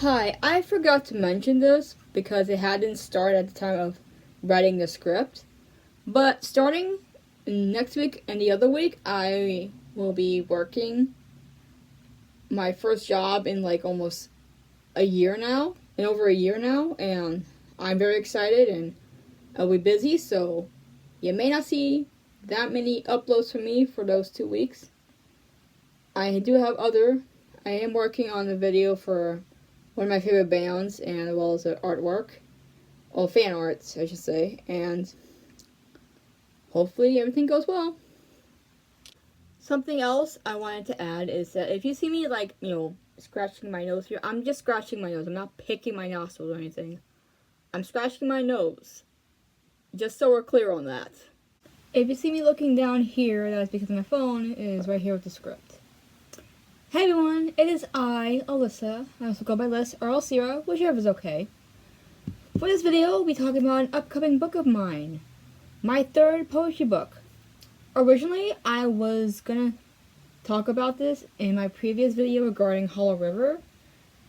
Hi, I forgot to mention this because it hadn't started at the time of writing the script. But starting next week and the other week, I will be working my first job in like almost a year now, in over a year now, and I'm very excited and I'll be busy, so you may not see that many uploads from me for those 2 weeks. I am working on a video for one of my favorite bands, and as well as the artwork. Well, fan arts, I should say, and hopefully everything goes well. Something else I wanted to add is that if you see me, scratching my nose here, I'm just scratching my nose. I'm not picking my nostrils or anything. I'm scratching my nose. Just so we're clear on that. If you see me looking down here, that's because my phone is right here with the script. Hey everyone, it is I, Alyssa. I also go by Lyss or Alsira, whichever is okay. For this video, we'll be talking about an upcoming book of mine. My third poetry book. Originally, I was gonna talk about this in my previous video regarding Hollow River.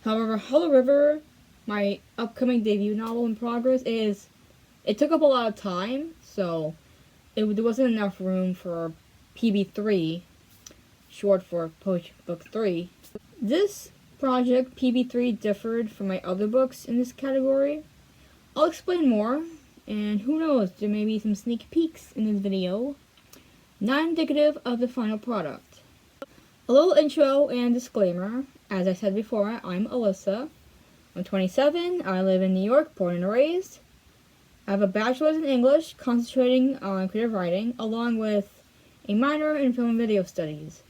However, Hollow River, my upcoming debut novel in progress, it took up a lot of time, so there wasn't enough room for PB3, short for Poetry Book 3. This project, PB3, differed from my other books in this category. I'll explain more, and who knows, there may be some sneak peeks in this video, not indicative of the final product. A little intro and disclaimer. As I said before, I'm Alyssa. I'm 27, I live in New York, born and raised. I have a bachelor's in English, concentrating on creative writing, along with a minor in film and video studies.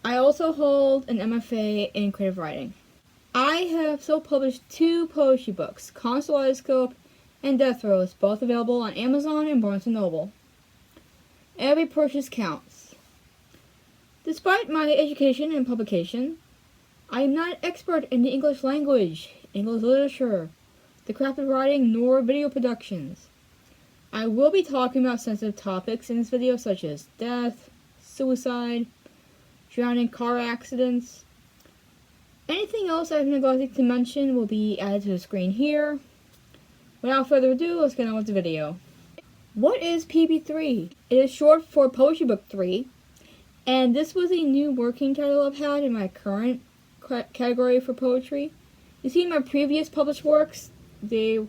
I also hold an MFA in creative writing. I have self-published 2 poetry books, Kaleidoscope and Death Rose, both available on Amazon and Barnes & Noble. Every purchase counts. Despite my education and publication, I am not an expert in the English language, English literature, the craft of writing, nor video productions. I will be talking about sensitive topics in this video such as death, suicide, drowning, car accidents. Anything else I've neglected to mention will be added to the screen here. Without further ado, let's get on with the video. What is PB3? It is short for Poetry Book 3, and this was a new working title I've had in my current category for poetry. You see, in my previous published works, they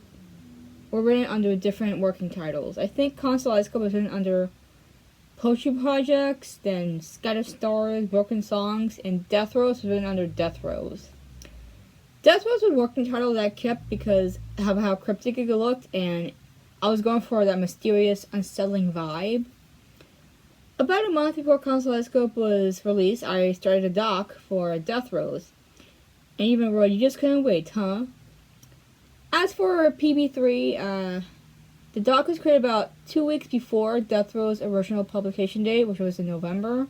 were written under different working titles. I think Kaleidoscope was written under Poetry Projects, then Scattered Stars, Broken Songs, and Death Rose was written under Death Rose. Death Rose was a working title that I kept because of how cryptic it looked, and I was going for that mysterious, unsettling vibe. About a month before Kaleidoscope was released, I started a doc for Death Rose, and even wrote, "You just couldn't wait, huh?" As for PB3, the doc was created about 2 weeks before Death Row's original publication date, which was in November.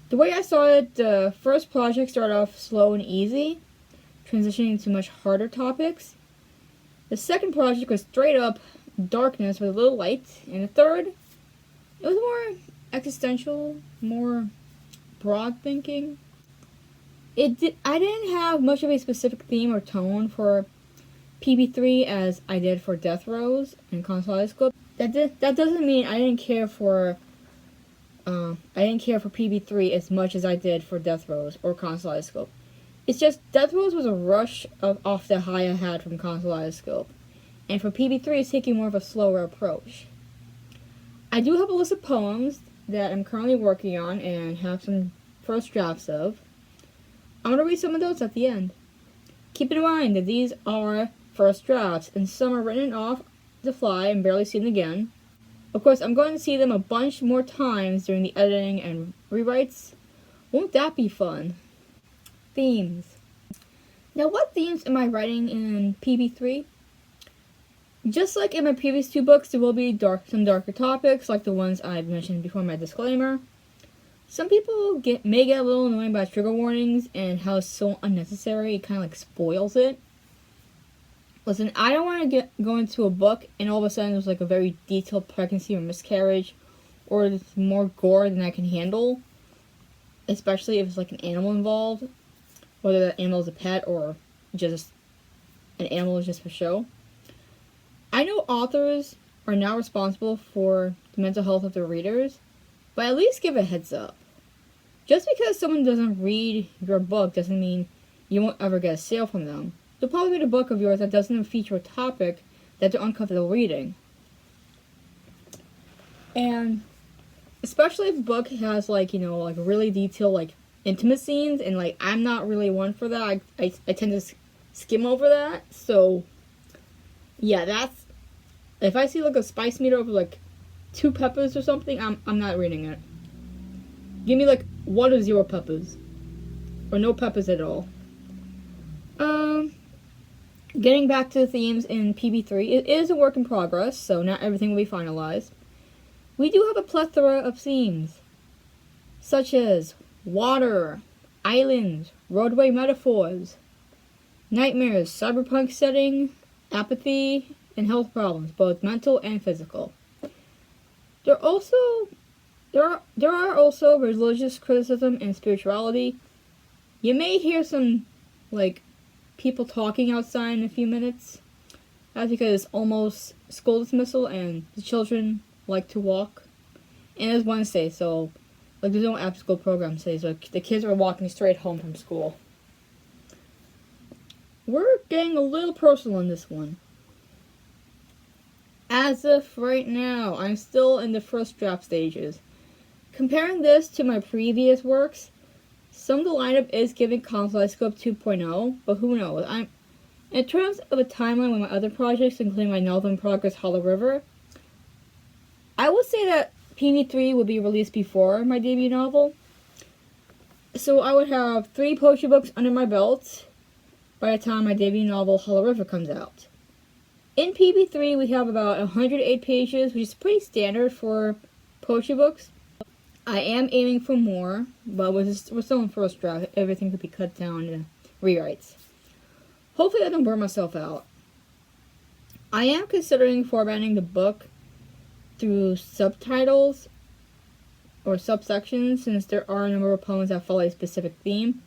The way I saw it, the first project started off slow and easy, transitioning to much harder topics. The second project was straight up darkness with a little light, and the third, it was more existential, more broad thinking. I didn't have much of a specific theme or tone for PB3 as I did for Death Rose and Kaleidoscope. That doesn't mean I didn't care for PB3 as much as I did for Death Rose or Kaleidoscope. It's just Death Rose was a rush off the high I had from Kaleidoscope, and for PB3 it's taking more of a slower approach. I do have a list of poems that I'm currently working on and have some first drafts of. I'm going to read some of those at the end. Keep in mind that these are first drafts, and some are written off the fly and barely seen again. Of course, I'm going to see them a bunch more times during the editing and rewrites. Won't that be fun? Themes. Now, what themes am I writing in PB3? Just like in my previous 2 books, there will be some darker topics, like the ones I've mentioned before in my disclaimer. Some people may get a little annoyed by trigger warnings and how it's so unnecessary. It kind of spoils it. Listen, I don't want to go into a book and all of a sudden there's a very detailed pregnancy or miscarriage, or it's more gore than I can handle, especially if it's an animal involved, whether that animal is a pet or just an animal is just for show. I know authors are now responsible for the mental health of their readers, but at least give a heads up. Just because someone doesn't read your book doesn't mean you won't ever get a sale from them. They'll probably read a book of yours that doesn't feature a topic that they're uncomfortable reading. And especially if a book has, like, you know, like really detailed, like, intimate scenes, and, like, I'm not really one for that. I tend to skim over that. So, yeah, that's, if I see, like, a spice meter of, like, 2 peppers or something, I'm not reading it. Give me, like, 1 or 0 peppers. Or no peppers at all. Getting back to the themes in PB3, it is a work in progress, so not everything will be finalized. We do have a plethora of themes, such as water, islands, roadway metaphors, nightmares, cyberpunk setting, apathy, and health problems, both mental and physical. There are also religious criticism and spirituality. You may hear some, like, people talking outside in a few minutes. That's because it's almost school dismissal and the children like to walk. And it's Wednesday, so, like, there's no after school program today, so the kids are walking straight home from school. We're getting a little personal in this one. As of right now, I'm still in the first draft stages. Comparing this to my previous works, some of the lineup is giving Kaleidoscope 2.0, but who knows? In terms of a timeline with my other projects, including my novel in progress, Hollow River, I would say that PB3 would be released before my debut novel. So I would have 3 poetry books under my belt by the time my debut novel, Hollow River, comes out. In PB3, we have about 108 pages, which is pretty standard for poetry books. I am aiming for more, but we're still in first draft. Everything could be cut down to rewrites. Hopefully I don't burn myself out. I am considering formatting the book through subtitles or subsections, since there are a number of poems that follow a specific theme.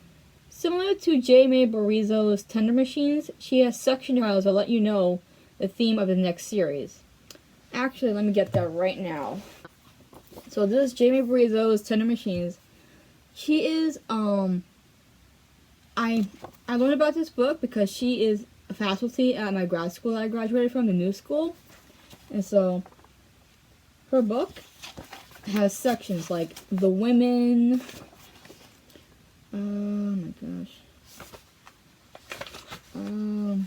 Similar to J. May Barizo's Tender Machines, she has section titles that let you know the theme of the next series. Actually, let me get that right now. So this is Jamie Barizo's Tender Machines. She is, I learned about this book because she is a faculty at my grad school that I graduated from, the New School. And so, her book has sections like the women, oh my gosh,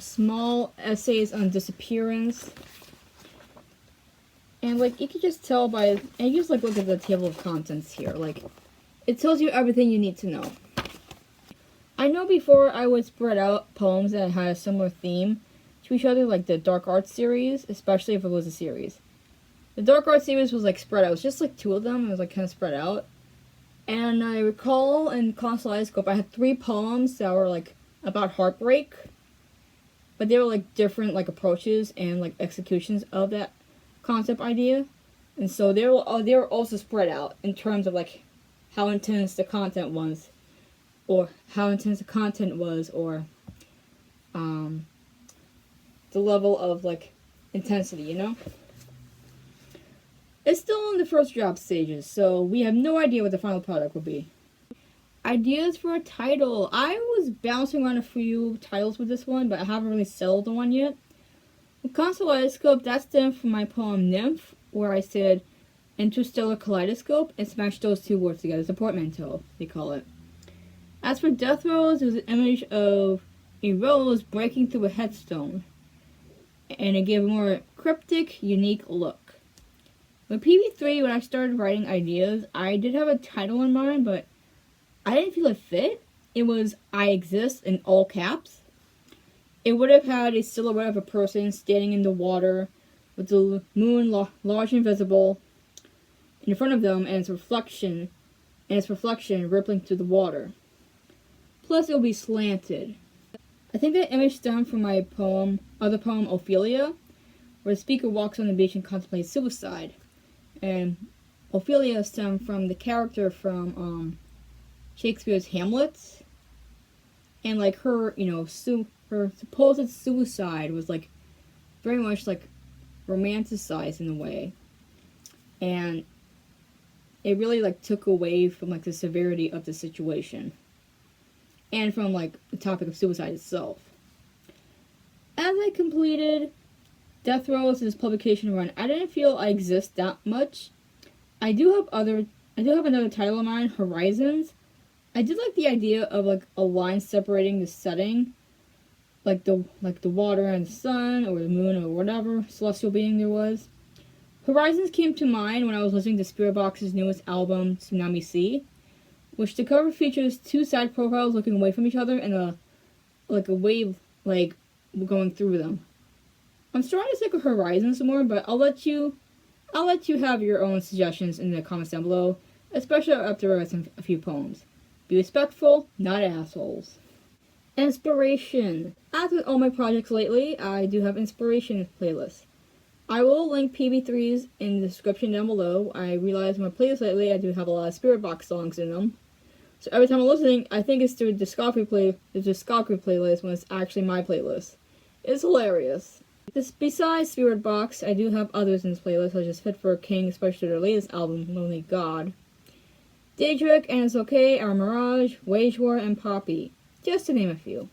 small essays on disappearance. And, like, you can just tell by, and you just, like, look at the table of contents here. Like, it tells you everything you need to know. I know before I would spread out poems that had a similar theme to each other, like the Dark Arts series, especially if it was a series. The Dark Arts series was, like, spread out. It was just, like, 2 of them. It was, like, kind of spread out. And I recall in Kaleidoscope, I had 3 poems that were, like, about heartbreak. But they were, like, different, like, approaches and, like, executions of that concept idea, and so they were also spread out in terms of, like, how intense the content was, or the level of, like, intensity, you know? It's still in the first draft stages, so we have no idea what the final product will be. Ideas for a title. I was bouncing around a few titles with this one, but I haven't really settled on one yet. With Kaleidoscope, that stemmed from my poem Nymph, where I said interstellar kaleidoscope and smashed those 2 words together. It's a portmanteau, they call it. As for Death Rose, it was an image of a rose breaking through a headstone, and it gave a more cryptic, unique look. With PB3, when I started writing ideas, I did have a title in mind, but I didn't feel it fit. It was I Exist in all caps. It would have had a silhouette of a person standing in the water with the moon large and visible in front of them, and its reflection rippling through the water. Plus, it will be slanted. I think that image stemmed from my other poem Ophelia, where the speaker walks on the beach and contemplates suicide. And Ophelia stemmed from the character from Shakespeare's Hamlet, and, like, her, you know, her supposed suicide was like very much like romanticized in a way, and it really like took away from like the severity of the situation and from like the topic of suicide itself. As I completed Death Row this publication run, I didn't feel I exist that much. I do have another title of mine, Horizons. I did like the idea of like a line separating the setting, like the water and the sun or the moon or whatever celestial being there was. Horizons came to mind when I was listening to Spirit Box's newest album, Tsunami Sea, which the cover features two side profiles looking away from each other and a wave like going through them. I'm starting to stick with Horizons some more, but I'll let you have your own suggestions in the comments down below, especially after I write a few poems. Be respectful, not assholes. Inspiration. As with all my projects lately, I do have inspiration playlists. I will link PB3s in the description down below. I realize my playlist lately, I do have a lot of Spirit Box songs in them. So every time I'm listening, I think it's through the discography playlist when it's actually my playlist. It's hilarious. Besides Spirit Box, I do have others in this playlist, such as Fit for a King, especially their latest album, Lonely God, Daedric, And It's Okay, Our Mirage, Wage War, and Poppy, just to name a few.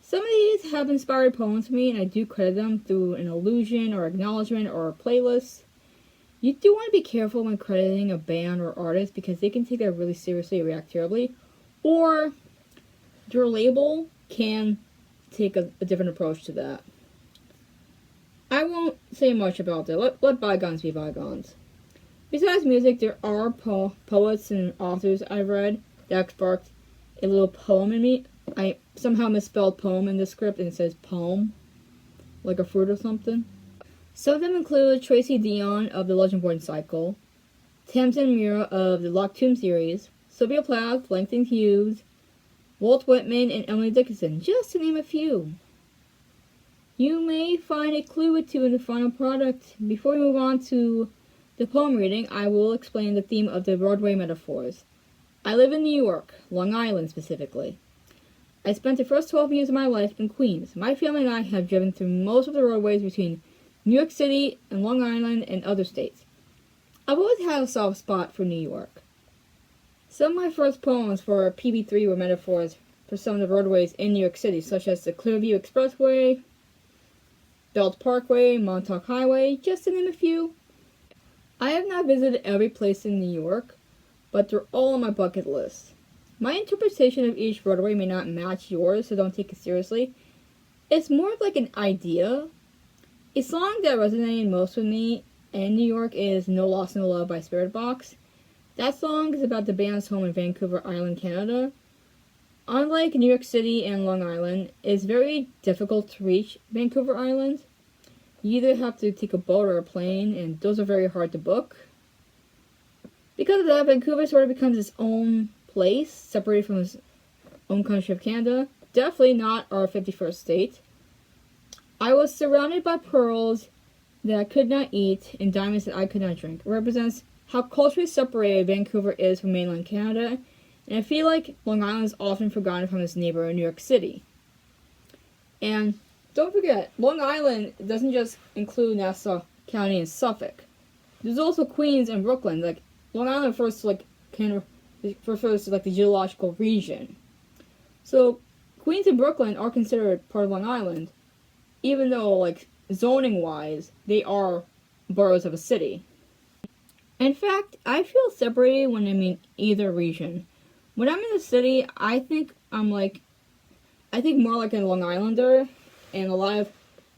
Some of these have inspired poems for me, and I do credit them through an allusion or acknowledgement or a playlist. You do want to be careful when crediting a band or artist because they can take that really seriously or react terribly, or your label can take a different approach to that. I won't say much about that. Let bygones be bygones. Besides music, there are poets and authors I've read that sparked a little poem in me. I somehow misspelled poem in the script and it says poem, like a fruit or something. Some of them include Tracy Dion of the Legendborn Cycle, Tamsin Mira of the Locked Tomb series, Sylvia Plath, Langston Hughes, Walt Whitman, and Emily Dickinson, just to name a few. You may find a clue or two in the final product. Before we move on to the poem reading, I will explain the theme of the roadway metaphors. I live in New York, Long Island specifically. I spent the first 12 years of my life in Queens. My family and I have driven through most of the roadways between New York City and Long Island and other states. I've always had a soft spot for New York. Some of my first poems for PB3 were metaphors for some of the roadways in New York City, such as the Clearview Expressway, Belt Parkway, Montauk Highway, just to name a few. I have not visited every place in New York, but they're all on my bucket list. My interpretation of each roadway may not match yours, so don't take it seriously. It's more of like an idea. A song that resonated most with me in New York is No Loss No Love by Spirit Box. That song is about the band's home in Vancouver Island, Canada. Unlike New York City and Long Island, it's very difficult to reach Vancouver Island. You either have to take a boat or a plane, and those are very hard to book. Because of that, Vancouver sort of becomes its own place, separated from its own country of Canada. Definitely not our 51st state. I was surrounded by pearls that I could not eat and diamonds that I could not drink. It represents how culturally separated Vancouver is from mainland Canada, and I feel like Long Island is often forgotten from its neighbor in New York City. And don't forget, Long Island doesn't just include Nassau County and Suffolk. There's also Queens and Brooklyn. Like, Long Island refers to the geological region. So Queens and Brooklyn are considered part of Long Island, even though, like, zoning-wise, they are boroughs of a city. In fact, I feel separated when I'm in either region. When I'm in the city, I think more like a Long Islander, and a lot of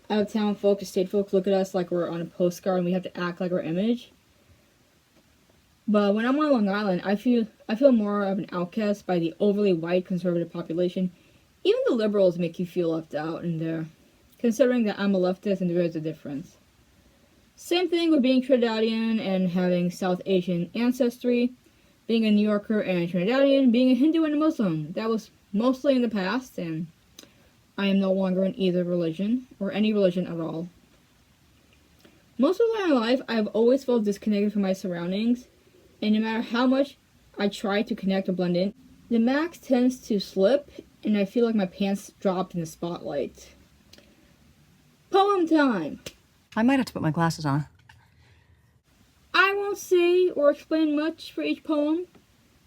out-of-town folks, state folks, look at us like we're on a postcard and we have to act like our image. But when I'm on Long Island, I feel more of an outcast by the overly white conservative population. Even the liberals make you feel left out in there, considering that I'm a leftist and there is a difference. Same thing with being Trinidadian and having South Asian ancestry, being a New Yorker and Trinidadian, being a Hindu and a Muslim. That was mostly in the past, and I am no longer in either religion, or any religion at all. Most of my life, I've always felt disconnected from my surroundings, and no matter how much I try to connect or blend in, the mask tends to slip, and I feel like my pants dropped in the spotlight. Poem time! I might have to put my glasses on. I won't say or explain much for each poem.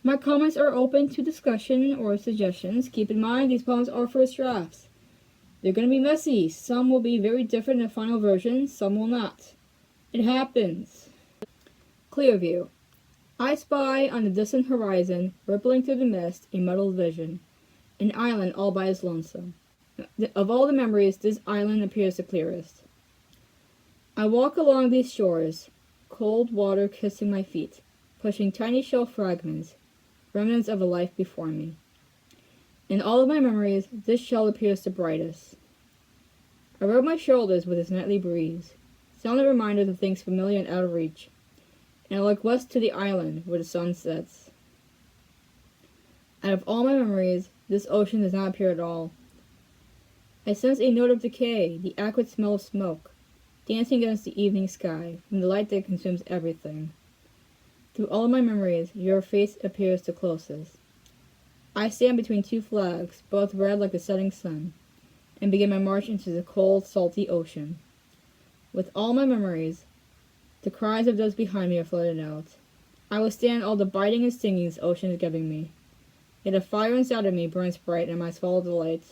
My comments are open to discussion or suggestions. Keep in mind, these poems are first drafts. They're going to be messy. Some will be very different in the final version, some will not. It happens. Clear view. I spy on the distant horizon, rippling through the mist, a muddled vision. An island all by its lonesome. Of all the memories, this island appears the clearest. I walk along these shores, cold water kissing my feet, pushing tiny shell fragments, remnants of a life before me. In all of my memories, this shell appears the brightest. I rub my shoulders with its nightly breeze, silent reminders of things familiar and out of reach, and I look west to the island where the sun sets. Out of all my memories, this ocean does not appear at all. I sense a note of decay, the acrid smell of smoke, dancing against the evening sky, from the light that consumes everything. Through all of my memories, your face appears the closest. I stand between two flags, both red like the setting sun, and begin my march into the cold, salty ocean. With all my memories, the cries of those behind me are floated out. I will stand all the biting and stinging this ocean is giving me. Yet a fire inside of me burns bright, and I might swallow the light.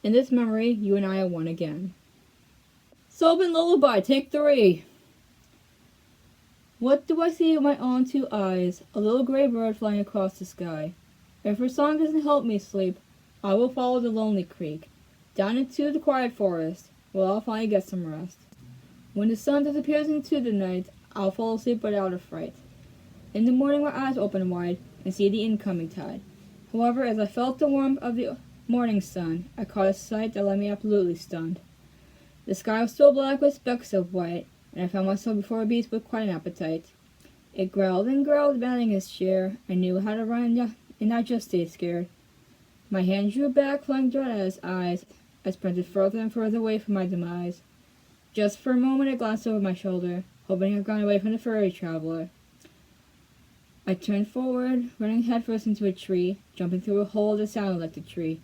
In this memory, you and I are one again. Sylvan Lullaby, take 3. What do I see with my own 2 eyes? A little gray bird flying across the sky. If her song doesn't help me sleep, I will follow the lonely creek, down into the quiet forest, where I'll finally get some rest. When the sun disappears into the night, I'll fall asleep without a fright. In the morning my eyes open wide, and see the incoming tide. However, as I felt the warmth of the morning sun, I caught a sight that left me absolutely stunned. The sky was still black with specks of white, and I found myself before a beast with quite an appetite. It growled and growled, demanding its share. I knew how to run, and I just stayed scared. My hand drew back, flying dread at its eyes. I sprinted further and further away from my demise. Just for a moment I glanced over my shoulder, hoping I'd gone away from the furry traveler. I turned forward, running headfirst into a tree, jumping through a hole that sounded like the tree.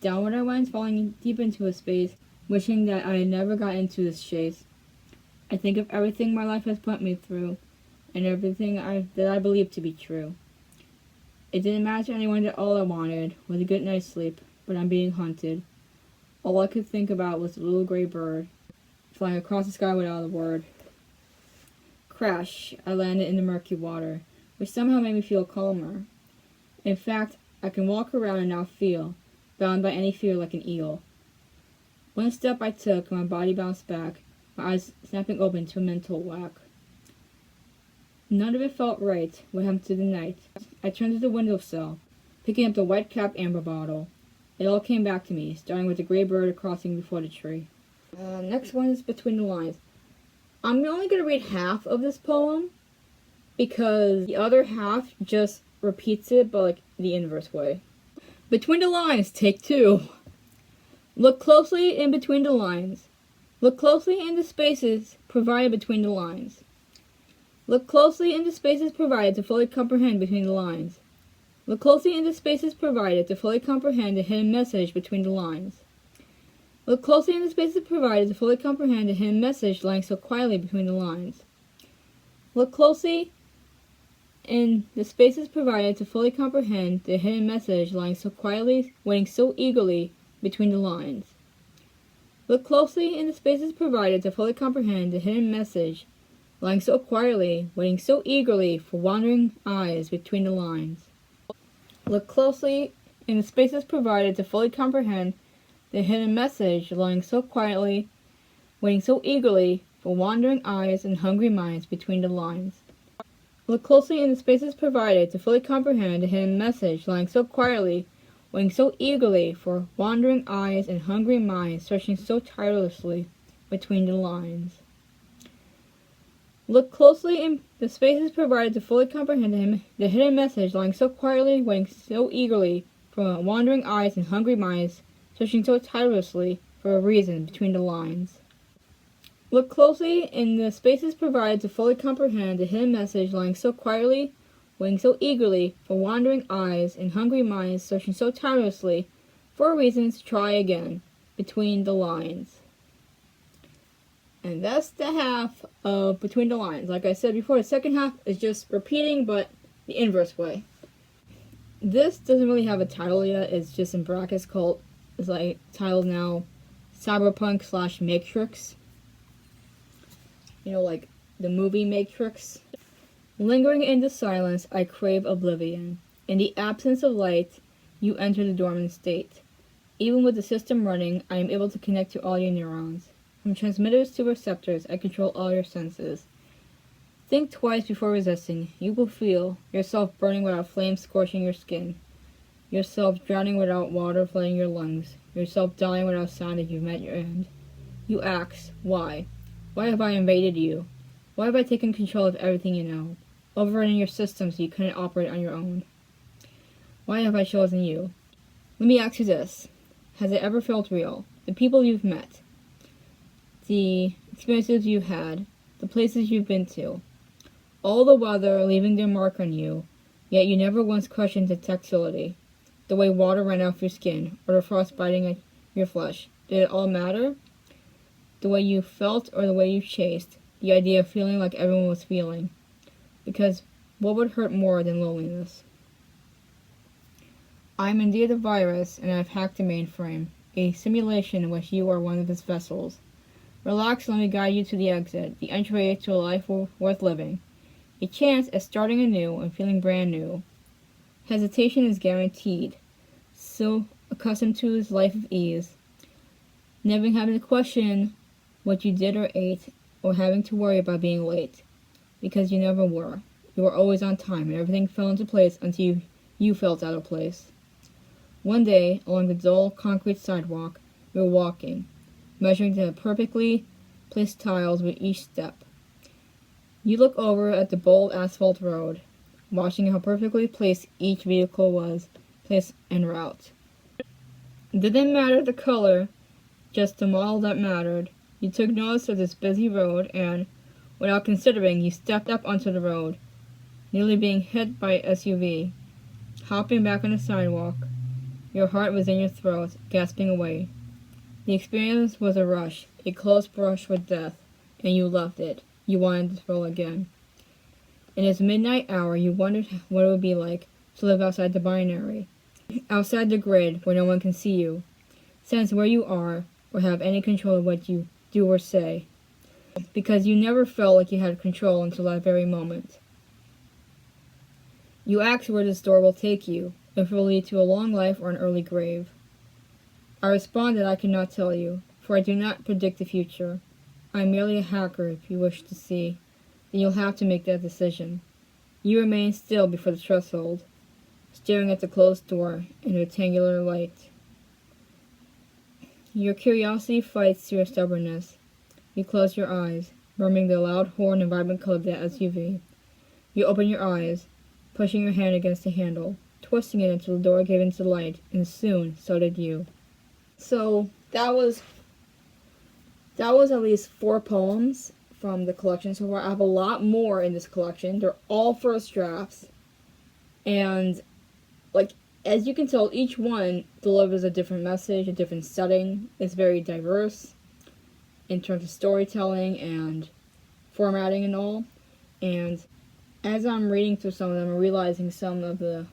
Downward I went, falling deep into a space, wishing that I had never got into this chase. I think of everything my life has put me through, and everything that I believe to be true. It didn't matter to anyone that all I wanted was a good night's sleep, but I'm being hunted. All I could think about was the little gray bird, flying across the sky without a word. Crash! I landed in the murky water, which somehow made me feel calmer. In fact, I can walk around and now feel, bound by any fear like an eel. One step I took, and my body bounced back, my eyes snapping open to a mental whack. None of it felt right. What happened to the night? I turned to the windowsill, picking up the white-capped amber bottle. It all came back to me, starting with the gray bird crossing before the tree. Next one is Between the Lines. I'm only going to read half of this poem, because the other half just repeats it, but like the inverse way. Between the lines, take 2. Look closely in between the lines. Look closely in the spaces provided between the lines. Look closely in the spaces provided to fully comprehend between the lines. Look closely in the spaces provided to fully comprehend the hidden message between the lines. Look closely in the spaces provided to fully comprehend the hidden message lying so quietly between the lines. Look closely in the spaces provided to fully comprehend the hidden message lying so quietly, waiting so eagerly between the lines. Look closely in the spaces provided to fully comprehend the hidden message lying so quietly, waiting so eagerly for wandering eyes between the lines. Look closely in the spaces provided to fully comprehend the hidden message lying so quietly, waiting so eagerly for wandering eyes and hungry minds between the lines. Look closely in the spaces provided to fully comprehend the hidden message lying so quietly, waiting so eagerly for wandering eyes and hungry minds searching so tirelessly between the lines. Look closely in the spaces provided to fully comprehend the hidden message lying so quietly, waiting so eagerly for wandering eyes and hungry minds searching so tirelessly for a reason between the lines. Look closely in the spaces provided to fully comprehend the hidden message lying so quietly, waiting so eagerly for wandering eyes and hungry minds searching so tirelessly for reasons to try again between the lines. And that's the half of Between the Lines. Like I said before, the second half is just repeating, but the inverse way. This doesn't really have a title yet. It's just in brackets called, it's like titled now, Cyberpunk / Matrix. You know, like the movie Matrix. Lingering in the silence, I crave oblivion. In the absence of light, you enter the dormant state. Even with the system running, I am able to connect to all your neurons. From transmitters to receptors, I control all your senses. Think twice before resisting. You will feel yourself burning without flames scorching your skin. Yourself drowning without water flooding your lungs. Yourself dying without sign that you've met your end. You ask, why? Why have I invaded you? Why have I taken control of everything you know? Overrunning your system so you couldn't operate on your own? Why have I chosen you? Let me ask you this. Has it ever felt real? The people you've met, the experiences you've had, the places you've been to, all the weather leaving their mark on you, yet you never once questioned the tactility, the way water ran off your skin, or the frost biting at your flesh. Did it all matter? The way you felt or the way you chased, the idea of feeling like everyone was feeling. Because what would hurt more than loneliness? I am indeed a virus, and I have hacked the mainframe, a simulation in which you are one of its vessels. Relax, let me guide you to the exit, the entryway to a life worth living. A chance at starting anew and feeling brand new. Hesitation is guaranteed. So accustomed to his life of ease, never having to question what you did or ate, or having to worry about being late. Because you never were. You were always on time, and everything fell into place until you felt out of place. One day, along the dull concrete sidewalk, you were walking, measuring the perfectly placed tiles with each step. You look over at the bold asphalt road, watching how perfectly placed each vehicle was, placed en route. It didn't matter the color, just the model that mattered. You took notice of this busy road, and, without considering, you stepped up onto the road, nearly being hit by an SUV. Hopping back on the sidewalk, your heart was in your throat, gasping away. The experience was a rush, a close brush with death, and you loved it. You wanted to thrill again. In its midnight hour, you wondered what it would be like to live outside the binary, outside the grid where no one can see you, sense where you are, or have any control of what you do or say, because you never felt like you had control until that very moment. You ask where this door will take you, if it will lead to a long life or an early grave. I responded I cannot tell you, for I do not predict the future. I am merely a hacker if you wish to see, then you'll have to make that decision. You remain still before the threshold, staring at the closed door in rectangular light. Your curiosity fights your stubbornness. You close your eyes, murmuring the loud horn and vibrant color of the SUV. You open your eyes, pushing your hand against the handle, twisting it until the door gave into light, and soon so did you. So that was at least 4 poems from the collection so far. I have a lot more in this collection. They're all first drafts. And, like, as you can tell, each one delivers a different message, a different setting. It's very diverse in terms of storytelling and formatting and all. And as I'm reading through some of them, I'm realizing some of the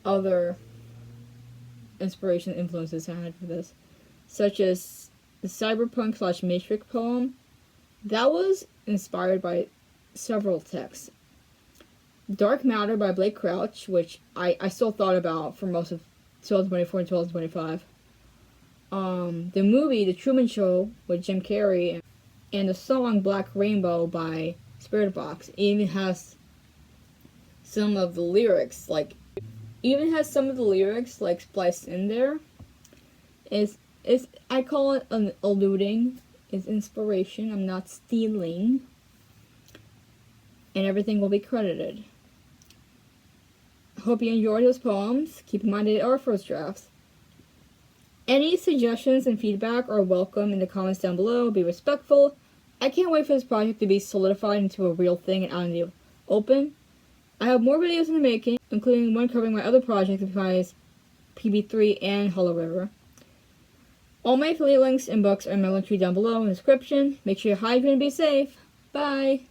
other inspiration influences I had for this, such as the Cyberpunk / Matrix poem. That was inspired by several texts. Dark Matter by Blake Crouch, which I still thought about for most of 2024 and 2025. The movie The Truman Show with Jim Carrey, and the song Black Rainbow by Spirit Box. It even has some of the lyrics, spliced in there. I call it an alluding. It's inspiration. I'm not stealing. And everything will be credited. Hope you enjoyed those poems. Keep in mind they are first drafts. Any suggestions and feedback are welcome in the comments down below. Be respectful. I can't wait for this project to be solidified into a real thing and out in the open. I have more videos in the making, including one covering my other projects besides PB3 and Hollow River. All my affiliate links and books are in my link tree down below in the description. Make sure you hydrate and be safe. Bye!